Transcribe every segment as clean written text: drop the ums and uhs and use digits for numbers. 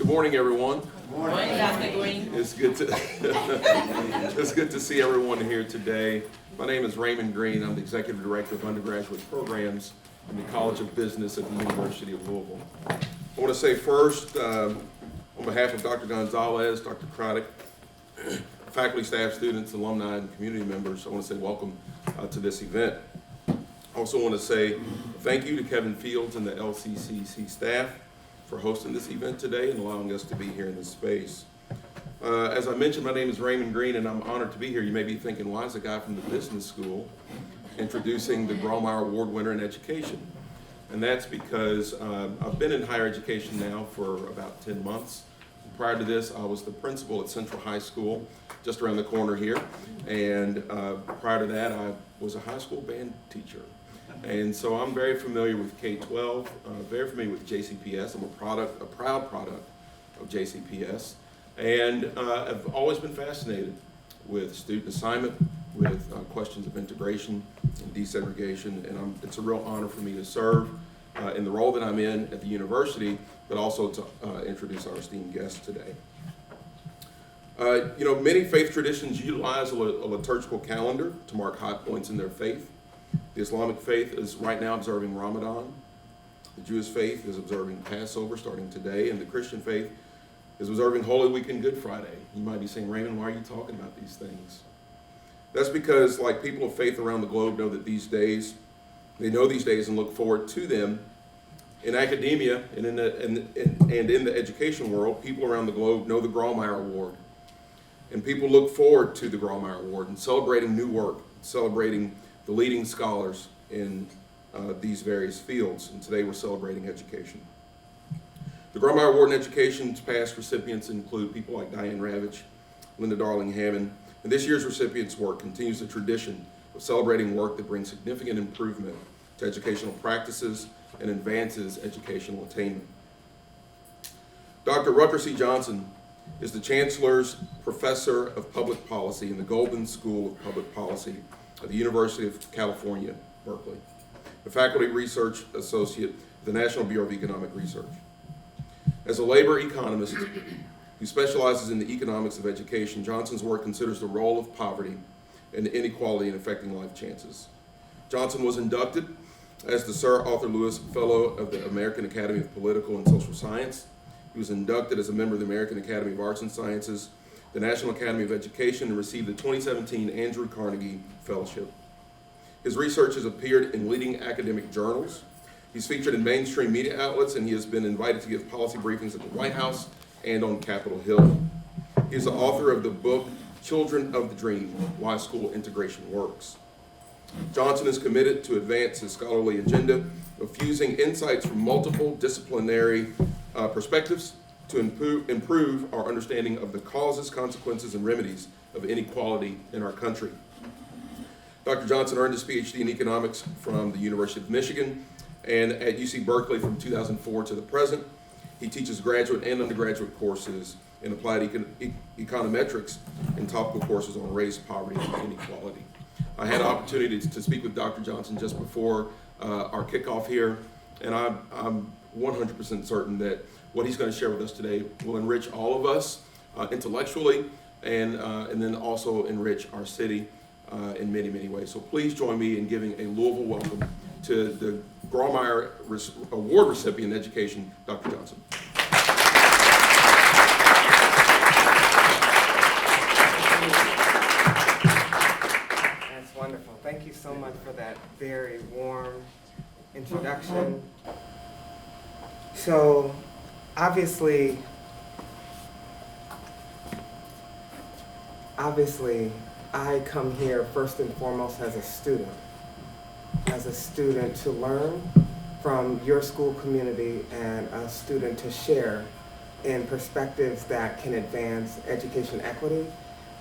Good morning, everyone. Good morning, Dr. Green. It's good to it's good to see everyone here today. My name is Raymond Green. I'm the Executive Director of Undergraduate Programs in the College of Business at the University of Louisville. I want to say first, on behalf of Dr. Gonzalez, Dr. Craddock, faculty, staff, students, alumni, and community members, I want to say welcome to this event. I also want to say thank you to Kevin Fields and the LCCC staff for hosting this event today and allowing us to be here in this space. As I mentioned, my name is Raymond Green, and I'm honored to be here. You may be thinking, why is a guy from the business school introducing the Grawemeyer Award winner in education? And that's because I've been in higher education now for about 10 months. Prior to this, I was the principal at Central High School, just around the corner here. And prior to that, I was a high school band teacher. And so I'm very familiar with K-12, very familiar with JCPS. I'm a proud product of JCPS. And I've always been fascinated with student assignment, with questions of integration and desegregation. And it's a real honor for me to serve in the role that I'm in at the university, but also to introduce our esteemed guests today. Many faith traditions utilize a liturgical calendar to mark high points in their faith. The Islamic faith is right now observing Ramadan. The Jewish faith is observing Passover starting today, and the Christian faith is observing Holy Week and Good Friday. You might be saying, Raymond, why are you talking about these things? That's because, like people of faith around the globe know these days and look forward to them. In academia and in the education world, people around the globe know the Grawemeyer Award. And people look forward to the Grawemeyer Award and celebrating new work, celebrating the leading scholars in these various fields. And today we're celebrating education. The Grawemeyer Award in Education's past recipients include people like Diane Ravitch, Linda Darling-Hammond, and this year's recipients' work continues the tradition of celebrating work that brings significant improvement to educational practices and advances educational attainment. Dr. Rucker C. Johnson is the Chancellor's Professor of Public Policy in the Goldman School of Public Policy at the University of California, Berkeley, a faculty research associate at the National Bureau of Economic Research. As a labor economist who specializes in the economics of education, Johnson's work considers the role of poverty and inequality in affecting life chances. Johnson was inducted as the Sir Arthur Lewis Fellow of the American Academy of Political and Social Science. He was inducted as a member of the American Academy of Arts and Sciences, the National Academy of Education, and received the 2017 Andrew Carnegie Fellowship. His research has appeared in leading academic journals. He's featured in mainstream media outlets, and he has been invited to give policy briefings at the White House and on Capitol Hill. He is the author of the book, Children of the Dream, Why School Integration Works. Johnson is committed to advance his scholarly agenda of fusing insights from multiple disciplinary perspectives to improve our understanding of the causes, consequences, and remedies of inequality in our country. Dr. Johnson earned his PhD in economics from the University of Michigan and at UC Berkeley from 2004 to the present. He teaches graduate and undergraduate courses in applied econometrics and topical courses on race, poverty, and inequality. I had an opportunity to speak with Dr. Johnson just before our kickoff here, and I'm 100% certain that what he's going to share with us today will enrich all of us intellectually and then also enrich our city in many, many ways. So please join me in giving a Louisville welcome to the Grawemeyer Award recipient in education, Dr. Johnson. That's wonderful. Thank you so much for that very warm introduction. So, obviously, I come here first and foremost as a student to learn from your school community and a student to share in perspectives that can advance education equity.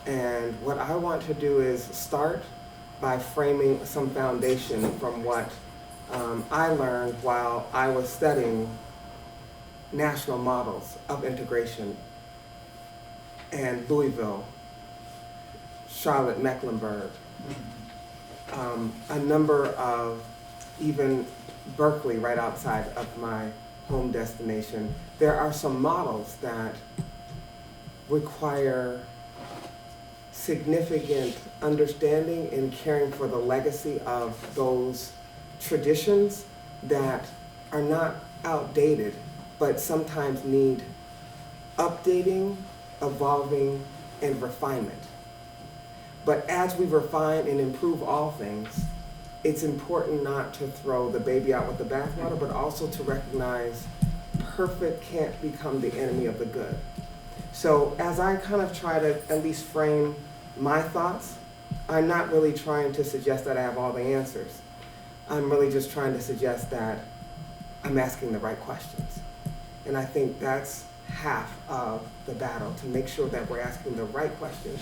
And what I want to do is start by framing some foundation from what I learned while I was studying national models of integration in Louisville, Charlotte, Mecklenburg, a number of even Berkeley right outside of my home destination, there are some models that require significant understanding and caring for the legacy of those traditions that are not outdated, but sometimes need updating, evolving, and refinement. But as we refine and improve all things, it's important not to throw the baby out with the bathwater, but also to recognize perfect can't become the enemy of the good. So as I kind of try to at least frame my thoughts, I'm not really trying to suggest that I have all the answers. I'm really just trying to suggest that I'm asking the right questions. And I think that's half of the battle, to make sure that we're asking the right questions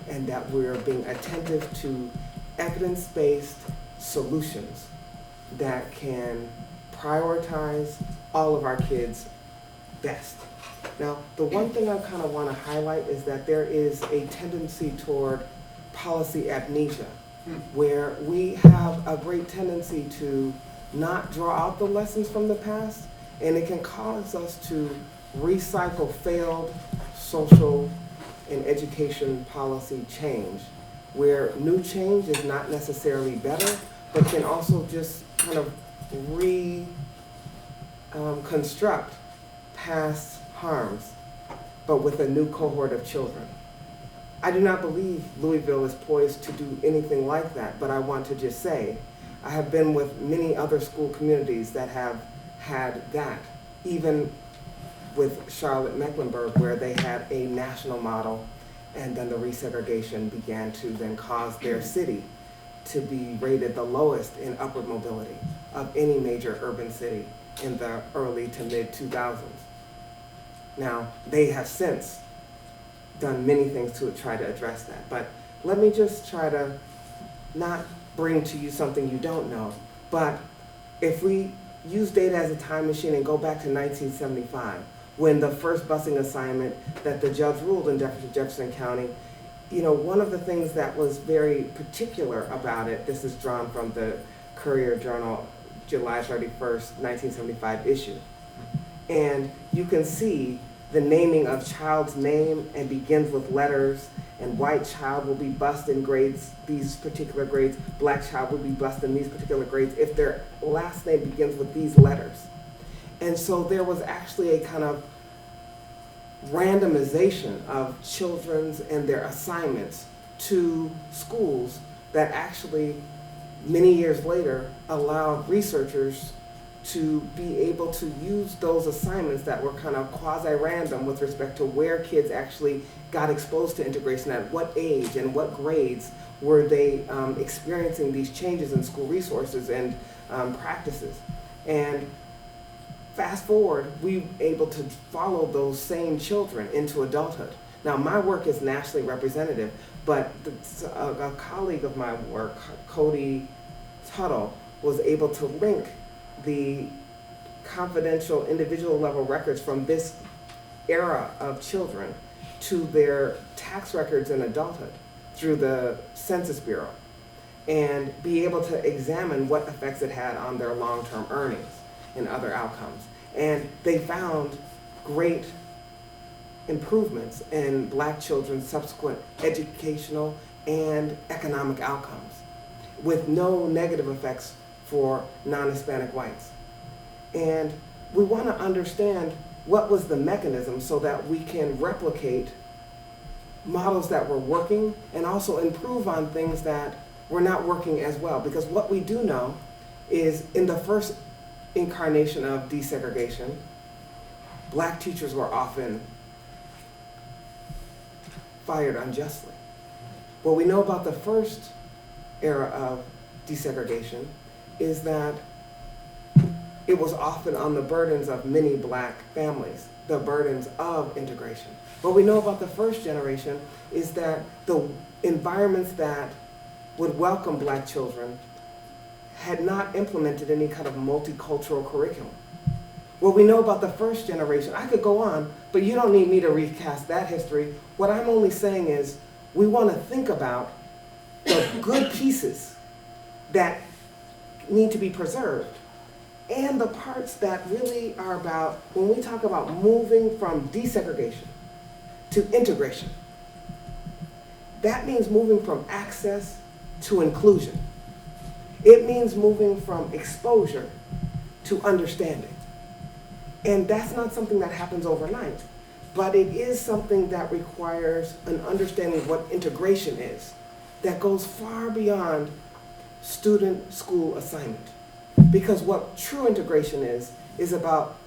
and that we're being attentive to evidence-based solutions that can prioritize all of our kids best. Now, the one thing I kind of want to highlight is that there is a tendency toward policy amnesia, where we have a great tendency to not draw out the lessons from the past, and it can cause us to recycle failed social and education policy change, where new change is not necessarily better, but can also just kind of reconstruct past harms, but with a new cohort of children. I do not believe Louisville is poised to do anything like that, but I want to just say, I have been with many other school communities that have had that, even with Charlotte Mecklenburg, where they had a national model, and then the resegregation began to then cause their city to be rated the lowest in upward mobility of any major urban city in the early to mid 2000s. Now, they have since done many things to try to address that, but let me just try to not bring to you something you don't know, but if we use data as a time machine and go back to 1975, when the first busing assignment that the judge ruled in Jefferson County, you know, one of the things that was very particular about it, this is drawn from the Courier Journal, July 31st, 1975 issue. And you can see the naming of child's name and begins with letters, and white child will be bused in grades, these particular grades, black child will be bused in these particular grades if their last name begins with these letters. And so there was actually a kind of randomization of children's and their assignments to schools that actually, many years later, allowed researchers to be able to use those assignments that were kind of quasi-random with respect to where kids actually got exposed to integration, at what age and what grades were they experiencing these changes in school resources and practices. And fast forward, we were able to follow those same children into adulthood. Now, my work is nationally representative, but a colleague of my work, Cody Tuttle, was able to link the confidential individual level records from this era of children to their tax records in adulthood through the Census Bureau, and be able to examine what effects it had on their long-term earnings and other outcomes. And they found great improvements in Black children's subsequent educational and economic outcomes, with no negative effects for non-Hispanic whites. And we want to understand what was the mechanism so that we can replicate models that were working and also improve on things that were not working as well. Because what we do know is, in the first incarnation of desegregation, Black teachers were often fired unjustly. What we know about the first era of desegregation is that it was often on the burdens of many Black families, the burdens of integration. What we know about the first generation is that the environments that would welcome Black children had not implemented any kind of multicultural curriculum. What we know about the first generation, I could go on, but you don't need me to recast that history. What I'm only saying is, we want to think about the good pieces that need to be preserved, and the parts that really are about, when we talk about moving from desegregation to integration, that means moving from access to inclusion. It means moving from exposure to understanding. And that's not something that happens overnight, but it is something that requires an understanding of what integration is, that goes far beyond student-school assignment. Because what true integration is about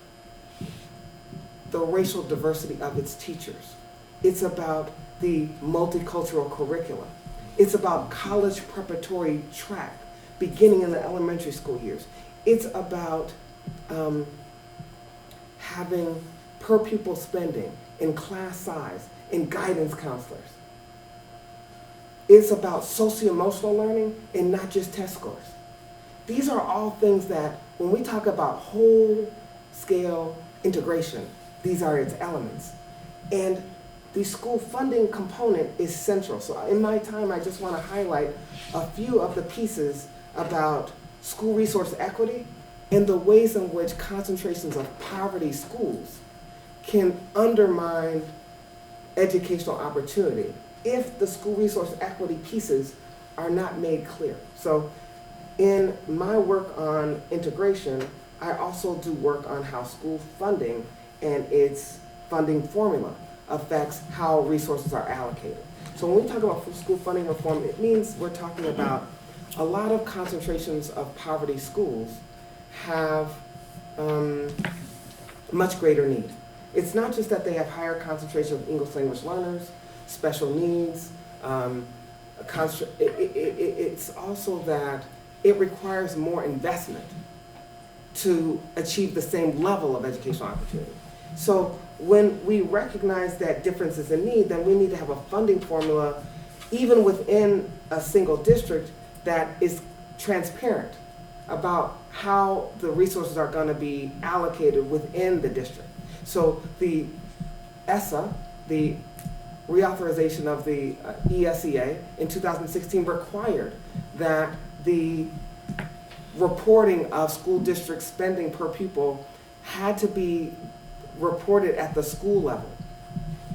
the racial diversity of its teachers. It's about the multicultural curriculum. It's about college preparatory track, beginning in the elementary school years. It's about having per pupil spending in class size, in guidance counselors. It's about socio-emotional learning and not just test scores. These are all things that, when we talk about whole-scale integration, these are its elements. And the school funding component is central. So in my time, I just want to highlight a few of the pieces about school resource equity and the ways in which concentrations of poverty schools can undermine educational opportunity if the school resource equity pieces are not made clear. So in my work on integration, I also do work on how school funding and its funding formula affects how resources are allocated. So when we talk about school funding reform, it means we're talking about a lot of concentrations of poverty schools have much greater need. It's not just that they have higher concentration of English language learners, special needs, it's also that it requires more investment to achieve the same level of educational opportunity. So when we recognize that difference is a need, then we need to have a funding formula, even within a single district, that is transparent about how the resources are going to be allocated within the district. So the ESSA, the reauthorization of the ESEA in 2016 required that the reporting of school district spending per pupil had to be reported at the school level,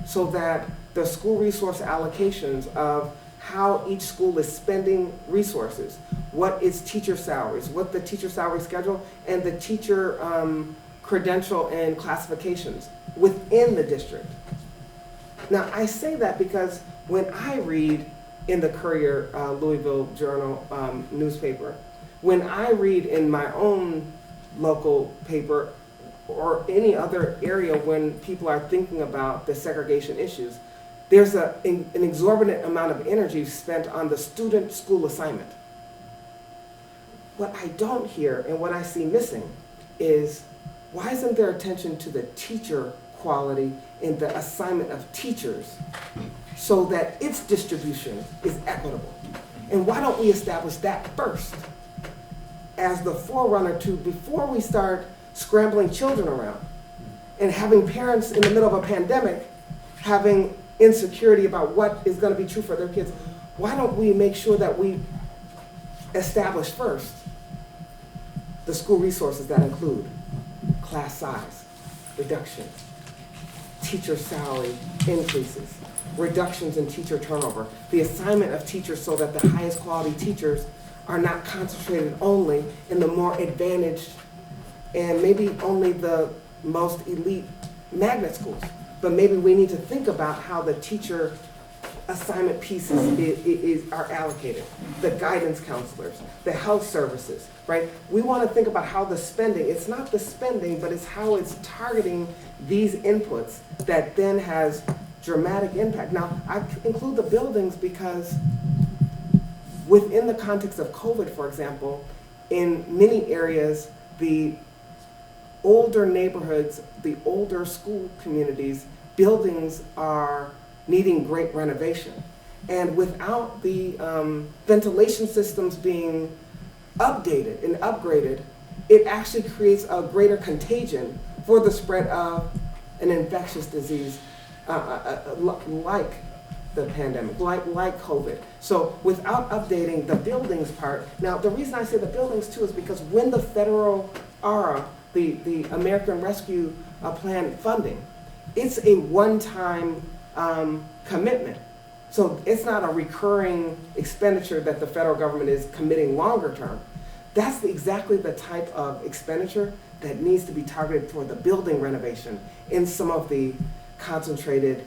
so that the school resource allocations of how each school is spending resources, what its teacher salaries, what the teacher salary schedule, and the teacher credential and classifications within the district. Now, I say that because when I read in the Courier Louisville Journal newspaper, when I read in my own local paper or any other area when people are thinking about the segregation issues, there's an exorbitant amount of energy spent on the student-school assignment. What I don't hear and what I see missing is, why isn't there attention to the teacher quality in the assignment of teachers so that its distribution is equitable? And why don't we establish that first as the forerunner to, before we start scrambling children around and having parents in the middle of a pandemic having insecurity about what is going to be true for their kids? Why don't we make sure that we establish first the school resources that include class size reduction, teacher salary increases, reductions in teacher turnover, the assignment of teachers so that the highest quality teachers are not concentrated only in the more advantaged and maybe only the most elite magnet schools. But maybe we need to think about how the teacher assignment pieces are allocated, the guidance counselors, the health services, right? We want to think about how the spending, it's not the spending, but it's how it's targeting these inputs that then has dramatic impact. Now, I include the buildings because within the context of COVID, for example, in many areas, the older neighborhoods, the older school communities, buildings are needing great renovation. And without the ventilation systems being updated and upgraded, it actually creates a greater contagion for the spread of an infectious disease like the pandemic, like COVID. So without updating the buildings part, now the reason I say the buildings too is because when the federal ARA, the American Rescue Plan funding, it's a one-time commitment. So it's not a recurring expenditure that the federal government is committing longer term. That's exactly the type of expenditure that needs to be targeted toward the building renovation in some of the concentrated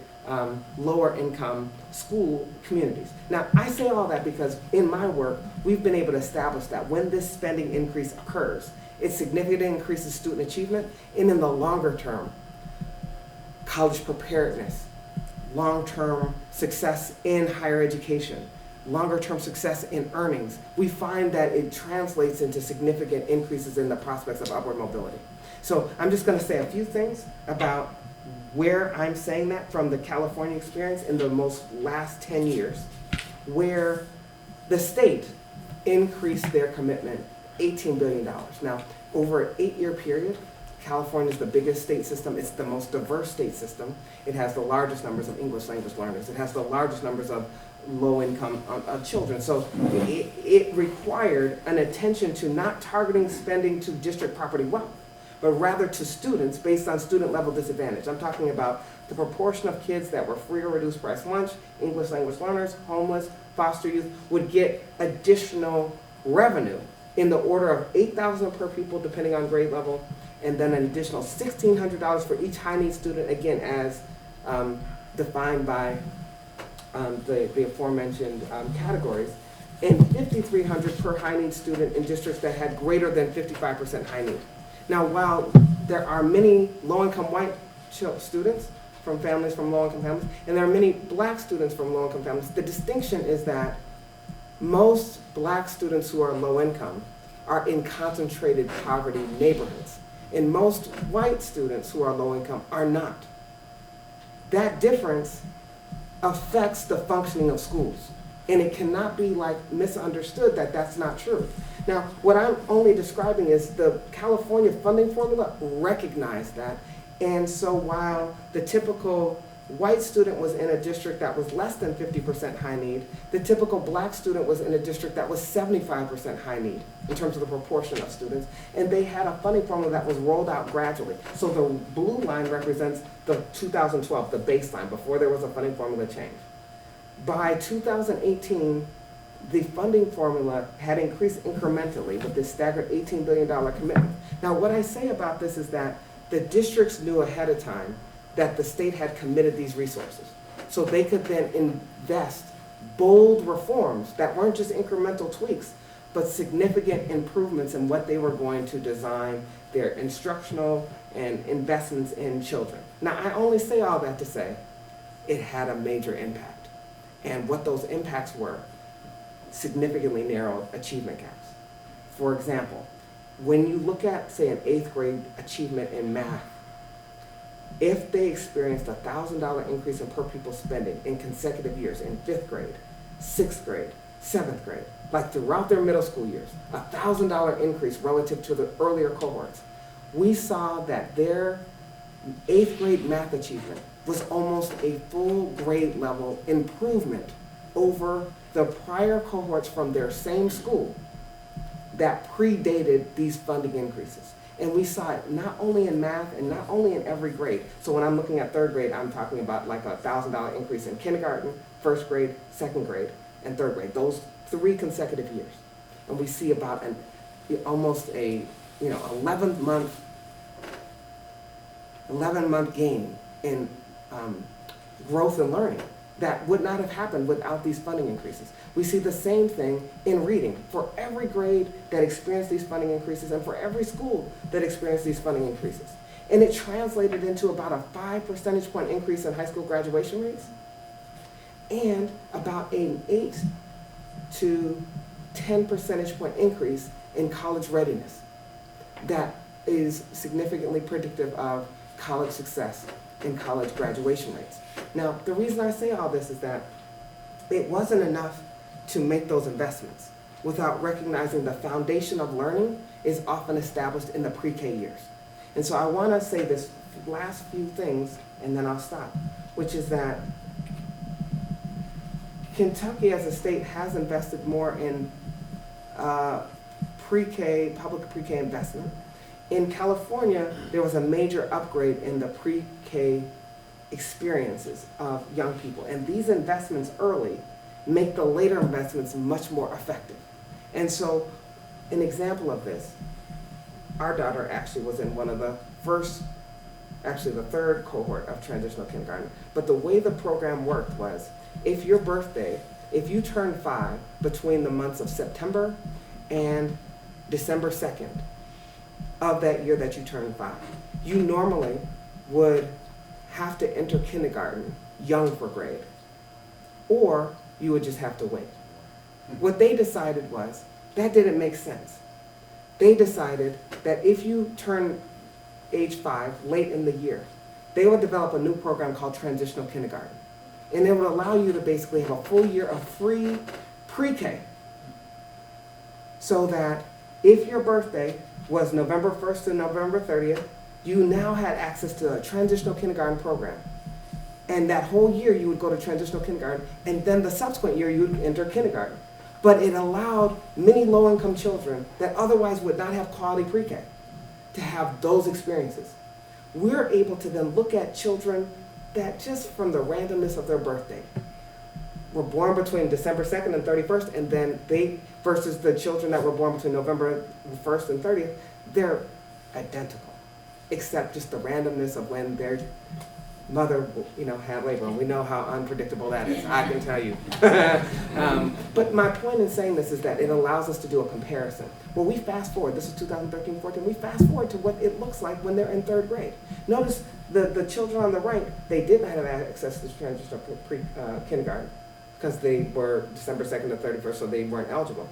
lower income school communities. Now, I say all that because in my work, we've been able to establish that when this spending increase occurs, it significantly increases student achievement, and in the longer term, college preparedness, long-term success in higher education, longer-term success in earnings. We find that it translates into significant increases in the prospects of upward mobility. So I'm just going to say a few things about where I'm saying that from the California experience in the last 10 years, where the state increased their commitment $18 billion. Now, over an 8-year period, California is the biggest state system. It's the most diverse state system. It has the largest numbers of English language learners. It has the largest numbers of low-income children. So it required an attention to not targeting spending to district property wealth, but rather to students based on student level disadvantage. I'm talking about the proportion of kids that were free or reduced price lunch, English language learners, homeless, foster youth, would get additional revenue in the order of $8,000 per pupil depending on grade level, and then an additional $1,600 for each high need student, again as defined by the aforementioned categories, and $5,300 per high need student in districts that had greater than 55% high need. Now, while there are many low-income white students from families from low-income families, and there are many black students from low-income families, the distinction is that most black students who are low-income are in concentrated poverty neighborhoods, and most white students who are low-income are not. That difference affects the functioning of schools, and it cannot be misunderstood that that's not true. Now, what I'm only describing is the California funding formula recognized that, and so while the typical white student was in a district that was less than 50% high need, the typical black student was in a district that was 75% high need in terms of the proportion of students, and they had a funding formula that was rolled out gradually. So the blue line represents the 2012, the baseline, before there was a funding formula change. By 2018, the funding formula had increased incrementally with this staggered $18 billion commitment. Now, what I say about this is that the districts knew ahead of time that the state had committed these resources. So they could then invest bold reforms that weren't just incremental tweaks, but significant improvements in what they were going to design their instructional and investments in children. Now, I only say all that to say it had a major impact. And what those impacts were significantly narrowed achievement gaps. For example, when you look at, say, an 8th grade achievement in math, if they experienced a $1,000 increase in per pupil spending in consecutive years in 5th grade, 6th grade, 7th grade, like throughout their middle school years, a $1,000 increase relative to the earlier cohorts, we saw that their 8th grade math achievement was almost a full grade level improvement over the prior cohorts from their same school that predated these funding increases. And we saw it not only in math and not only in every grade. So when I'm looking at 3rd grade, I'm talking about like a $1,000 increase in kindergarten, 1st grade, 2nd grade, and 3rd grade, those 3 consecutive years. And we see about almost a 11 month gain in growth and learning that would not have happened without these funding increases. We see the same thing in reading for every grade that experienced these funding increases and for every school that experienced these funding increases. And it translated into about a 5 percentage point increase in high school graduation rates and about an 8 to 10 percentage point increase in college readiness. That is significantly predictive of college success and college graduation rates. Now, the reason I say all this is that it wasn't enough to make those investments without recognizing the foundation of learning is often established in the pre-K years. And so I want to say this last few things, and then I'll stop, which is that Kentucky as a state has invested more in pre-K, public pre-K investment, In California, there was a major upgrade in the pre-K experiences of young people. And these investments early make the later investments much more effective. And so an example of this, our daughter actually was in one of the the third cohort of transitional kindergarten. But the way the program worked was, if you turned 5 between the months of September and December 2nd of that year that you turned 5, you normally would have to enter kindergarten young for grade, or you would just have to wait. What they decided was, that didn't make sense. They decided that if you turn age 5 late in the year, they would develop a new program called Transitional Kindergarten. And it would allow you to basically have a full year of free pre-K. So that if your birthday was November 1st to November 30th, you now had access to a transitional kindergarten program. And that whole year you would go to transitional kindergarten, and then the subsequent year you would enter kindergarten. But it allowed many low-income children that otherwise would not have quality pre-K to have those experiences. We're able to then look at children that just from the randomness of their birthday were born between December 2nd and 31st, and then versus the children that were born between November 1st and 30th, they're identical, except just the randomness of when their mother, had labor, and we know how unpredictable that is, I can tell you. But my point in saying this is that it allows us to do a comparison. Well, we fast forward, this is 2013-14, we fast forward to what it looks like when they're in 3rd grade. Notice the children on the right, they did not have access to transitional kindergarten because they were December 2nd to 31st, so they weren't eligible.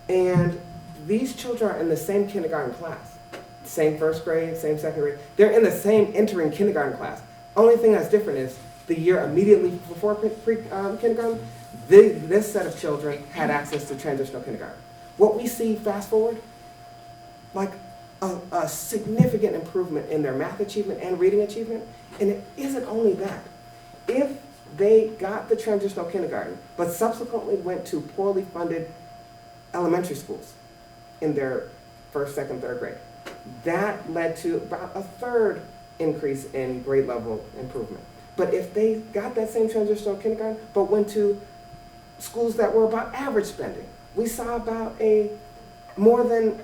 And these children are in the same kindergarten class. Same 1st grade, same 2nd grade. They're in the same entering kindergarten class. Only thing that's different is the year immediately before kindergarten, this set of children had access to transitional kindergarten. What we see fast forward, like a significant improvement in their math achievement and reading achievement, and it isn't only that. If they got the transitional kindergarten, but subsequently went to poorly funded elementary schools in their 1st, 2nd, 3rd grade, that led to about a 1/3 increase in grade level improvement. But if they got that same transitional kindergarten, but went to schools that were about average spending, we saw about a more than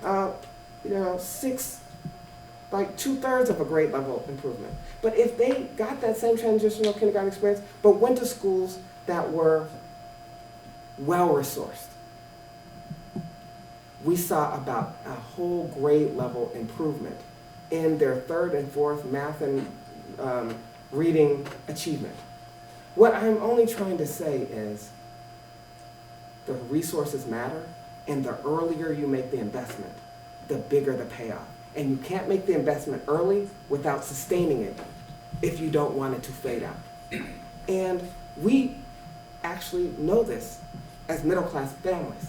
2/3 of a grade level improvement. But if they got that same transitional kindergarten experience, but went to schools that were well-resourced, we saw about a whole grade level improvement in their 3rd and 4th math and reading achievement. What I'm only trying to say is the resources matter, and the earlier you make the investment, the bigger the payoff. And you can't make the investment early without sustaining it if you don't want it to fade out. And we actually know this as middle-class families,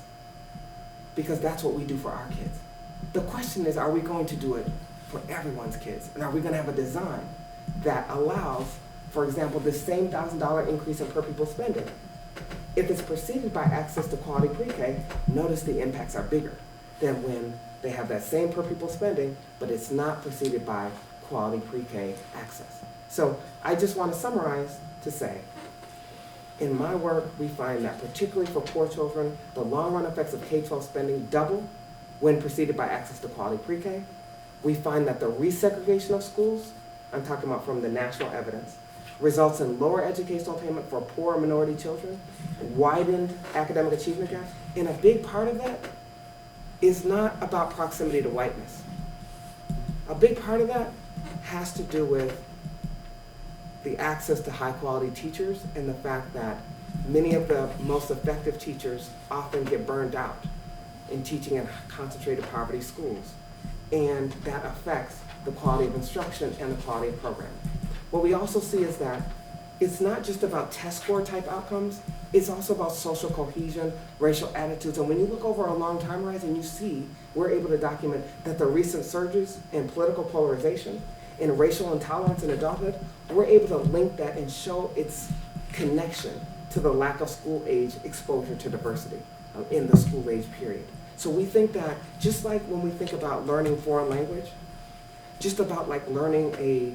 because that's what we do for our kids. The question is, are we going to do it for everyone's kids? And are we going to have a design that allows, for example, this same $1,000 increase in per pupil spending? If it's preceded by access to quality pre-K, notice the impacts are bigger than when they have that same per pupil spending, but it's not preceded by quality pre-K access. So I just want to summarize to say, in my work, we find that particularly for poor children, the long-run effects of K-12 spending double when preceded by access to quality pre-K. We find that the resegregation of schools, I'm talking about from the national evidence, results in lower educational attainment for poor and minority children, widened academic achievement gaps, and a big part of that is not about proximity to whiteness. A big part of that has to do with the access to high-quality teachers and the fact that many of the most effective teachers often get burned out in teaching in concentrated poverty schools, and that affects the quality of instruction and the quality of programming. What we also see is that it's not just about test score type outcomes, it's also about social cohesion, racial attitudes, and when you look over a long time horizon, you see we're able to document that the recent surges in political polarization and racial intolerance in adulthood, we're able to link that and show its connection to the lack of school age exposure to diversity in the school age period. So we think that, just like when we think about learning foreign language, just about like learning a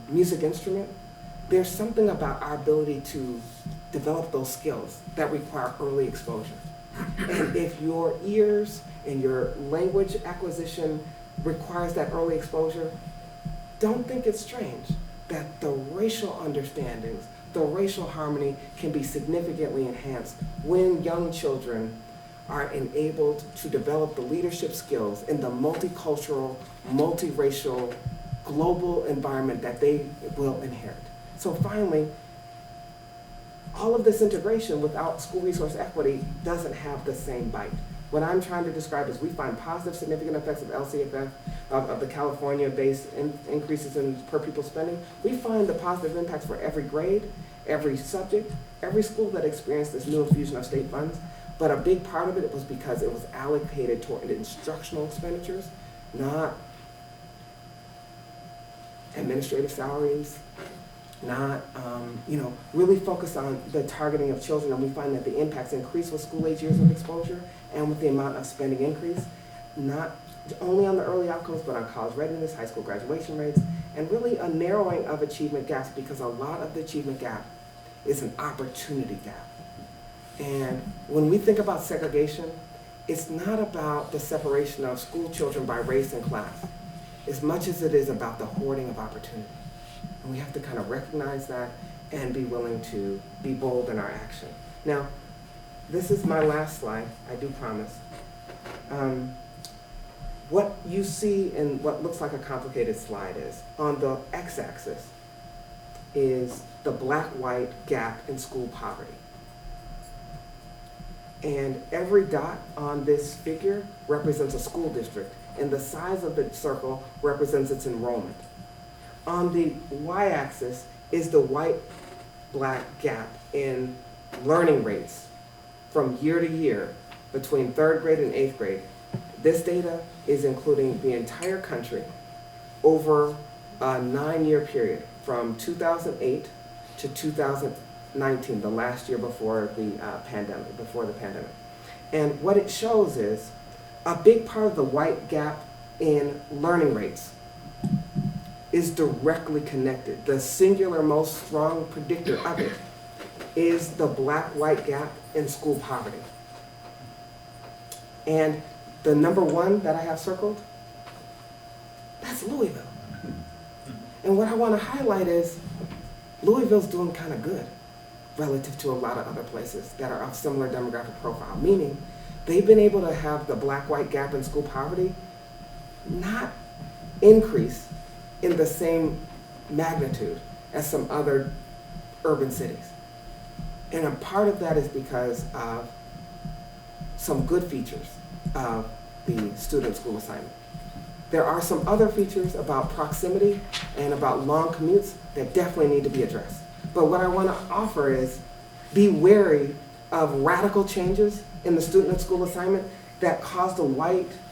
music instrument, there's something about our ability to develop those skills that require early exposure. And if your ears and your language acquisition requires that early exposure, don't think it's strange that the racial understandings, the racial harmony can be significantly enhanced when young children are enabled to develop the leadership skills in the multicultural, multiracial, global environment that they will inherit. So finally, all of this integration without school resource equity doesn't have the same bite. What I'm trying to describe is we find positive significant effects of LCFF, of the California-based increases in per pupil spending. We find the positive impacts for every grade, every subject, every school that experienced this new infusion of state funds. But a big part of it was because it was allocated toward instructional expenditures, not administrative salaries, not, really focused on the targeting of children. And we find that the impacts increase with school age years of exposure and with the amount of spending increase, not only on the early outcomes, but on college readiness, high school graduation rates, and really a narrowing of achievement gaps, because a lot of the achievement gap is an opportunity gap. And when we think about segregation, it's not about the separation of school children by race and class, as much as it is about the hoarding of opportunity. And we have to kind of recognize that and be willing to be bold in our action. Now, this is my last slide, I do promise. What you see in what looks like a complicated slide is, on the x-axis is the black-white gap in school poverty. And every dot on this figure represents a school district, and the size of the circle represents its enrollment. On the y-axis is the white-black gap in learning rates from year to year between 3rd grade and 8th grade. This data is including the entire country over a 9-year period from 2008 to 2019, the last year before the pandemic. And what it shows is a big part of the white gap in learning rates is directly connected. The singular most strong predictor of it is the black-white gap in school poverty. And the number one that I have circled, that's Louisville. And what I want to highlight is Louisville's doing kind of good relative to a lot of other places that are of similar demographic profile, meaning they've been able to have the black-white gap in school poverty not increase in the same magnitude as some other urban cities. And a part of that is because of some good features of the student school assignment. There are some other features about proximity and about long commutes that definitely need to be addressed. But what I want to offer is be wary of radical changes in the student and school assignment that cause the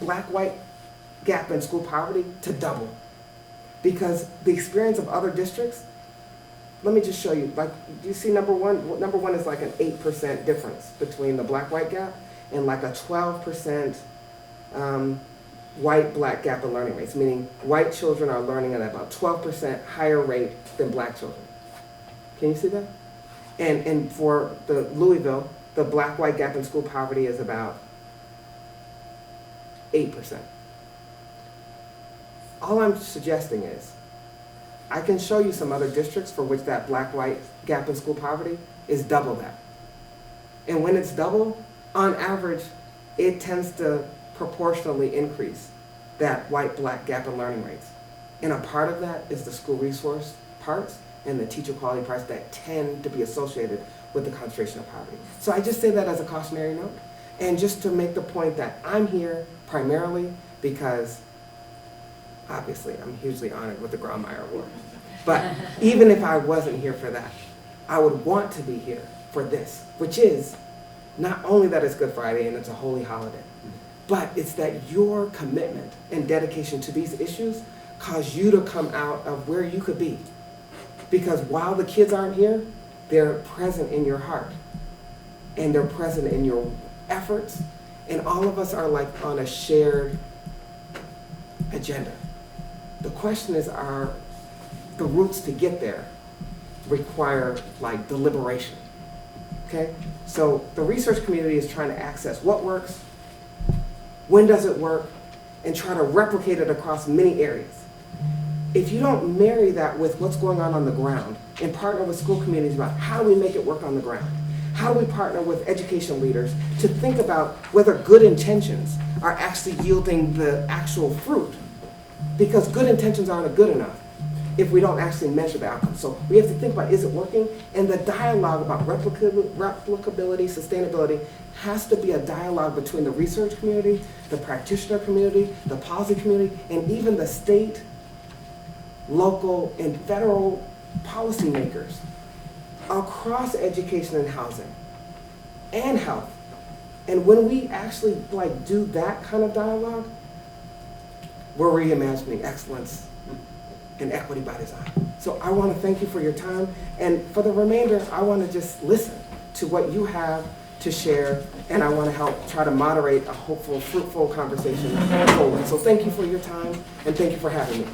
black-white gap in school poverty to double. Because the experience of other districts, let me just show you, like, do you see number one? Number one is like an 8% difference between the black-white gap and like a 12% white-black gap in learning rates, meaning white children are learning at about 12% higher rate than black children. Can you see that? And for the Louisville, the black-white gap in school poverty is about 8%. All I'm suggesting is, I can show you some other districts for which that black-white gap in school poverty is double that. And when it's double, on average, it tends to proportionally increase that white-black gap in learning rates. And a part of that is the school resource parts and the teacher quality parts that tend to be associated with the concentration of poverty. So I just say that as a cautionary note, and just to make the point that I'm here primarily because obviously I'm hugely honored with the Grawemeyer Award. But even if I wasn't here for that, I would want to be here for this, which is not only that it's Good Friday and it's a holy holiday, but it's that your commitment and dedication to these issues cause you to come out of where you could be. Because while the kids aren't here, they're present in your heart. And they're present in your efforts. and all of us are like on a shared agenda. The question is, are the routes to get there require like deliberation? Okay? So the research community is trying to access what works, when does it work, and try to replicate it across many areas. If you don't marry that with what's going on the ground and partner with school communities about how do we make it work on the ground, how do we partner with education leaders to think about whether good intentions are actually yielding the actual fruit, because good intentions aren't good enough if we don't actually measure the outcome. So we have to think about, is it working? And the dialogue about replicability, sustainability has to be a dialogue between the research community, the practitioner community, the policy community, and even the state, local, and federal policymakers across education and housing and health. And when we actually like do that kind of dialogue, we're reimagining excellence and equity by design. So I want to thank you for your time, and for the remainder, I want to just listen to what you have to share, and I want to help try to moderate a hopeful, fruitful conversation forward. So thank you for your time, and thank you for having me.